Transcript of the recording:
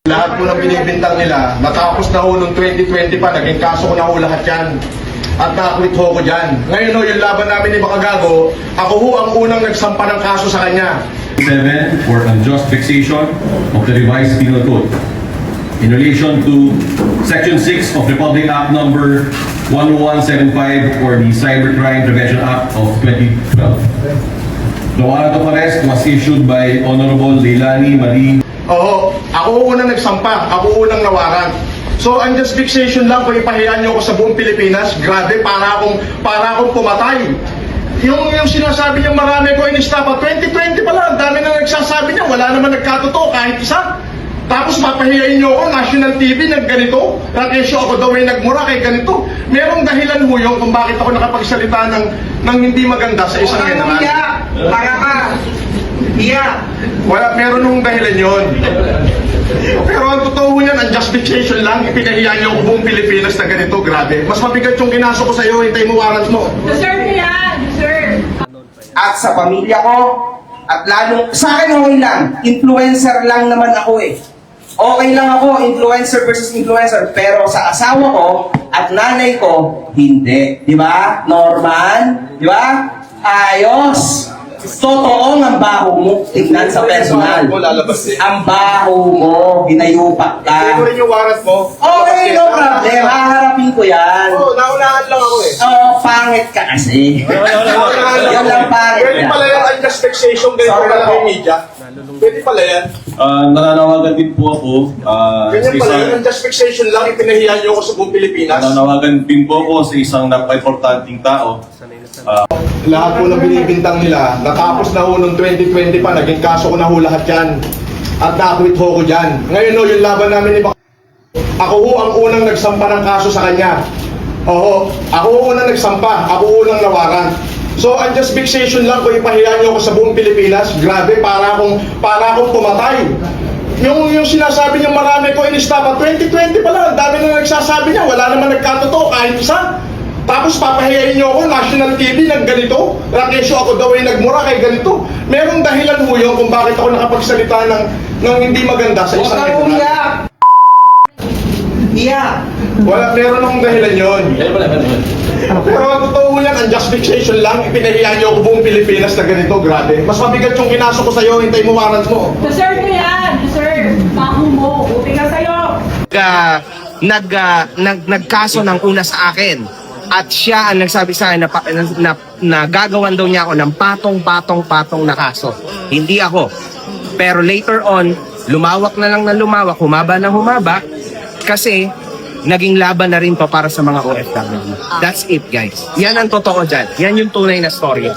Lahat po ng binibintang nila, natapos na ho noong 2020 pa, naging kaso ko na ho lahat yan. At na-quit ho ko dyan. Ngayon ho, yung laban namin ni Makagago, ako ho ang unang nagsampa ng kaso sa kanya. 7 for unjust fixation of the revised penal code in relation to Section 6 of Republic Act number 10175 or the Cybercrime Prevention Act of 2012. The warrant of arrest was issued by Honorable Leilani Marie. Oo, ako unang nagsampa, ako unang nawaran. So, unjust fixation lang, kung ipahiyan nyo ako sa buong Pilipinas, grabe, para akong pumatay. Yung sinasabi niya marami ko inistapa, 2020 pa lang, dami na nagsasabi niya, wala naman nagkatotoo kahit isa. Tapos papahiyain niyo ako, national TV, nagganito, rakesyo ako daw ay nagmura kay ganito. Merong dahilan mo yun kung bakit ako nakapagsalita ng hindi maganda sa isang general. Para ka! Iya! Wala, meron nung dahilan yun. Pero ang totoo niyan, ang justification lang, ipinahiya niyo ako buong Pilipinas na ganito, grabe. Mas mabigat yung kinaso ko sa'yo, hintay mo warrants mo. Deserve niya yan, deserve. At sa pamilya ko, at lalo, sa akin okay lang, influencer lang naman ako eh. Okay lang ako, influencer versus influencer, pero sa asawa ko at nanay ko, hindi. Di ba? Norman? Di ba? Ayos! Totoo ang baho mo, tignan sa personal. Ang baho mo, hinayupak ka. Hindi mo rin yung warrant mo. Okay, no problem. Haharapin ko yan. Oo, naunahan lang ako eh. Oo, pangit ka kasi. Yan lang pangit Pwede yan. pala yan, unjust fixation, ganito Sorry pala po. yung media. Pwede pala yan. Nananawagan din po ako Ganyan pala yan, unjust fixation lang, ipinahiya niyo ako sa buong Pilipinas. nananawagan din po ako sa isang napaka-importanting tao. Lahat po ng binibintang nila, natapos na ho noong 2020 pa, naging kaso ko na ho lahat yan. At na-quit ho ko dyan. Ngayon ho, yung laban namin ni ako ho ang unang nagsampa ng kaso sa kanya. Oo, ako ho unang nagsampa, ako unang nawaran. So, unjust fixation lang, kung ipahiya niyo ako sa buong Pilipinas, grabe, para akong pumatay. Yung sinasabi niya marami ko inistapa, 2020 pa lang, dami na nagsasabi niya, wala naman nagkatotoo kahit isa. Tapos papahiyain niyo ako, national TV, nagganito, rakesyo ako daw ay nagmura kay ganito. Merong dahilan mo yun kung bakit ako nakapagsalita ng hindi maganda sa isang Huwag kang umiyak! Iyak! Wala, meron akong dahilan yun. Pero ang totoo yan, ang justification lang, ipinahiya niyo ako buong Pilipinas na ganito, grabe. Mas mabigat yung kinaso ko sa'yo, hintay mo warrants mo. Deserve niya yan, deserve. Baho mo, buti ka sa'yo. Nagkaso ng una sa akin. At siya ang nagsabi sa akin na gagawan daw niya ako ng patong na kaso. Hindi ako. Pero later on, lumawak na lang na lumawak, humaba na humaba, kasi naging laban na rin pa para sa mga OFW. That's it, guys. Yan ang totoo dyan. Yan yung tunay na story.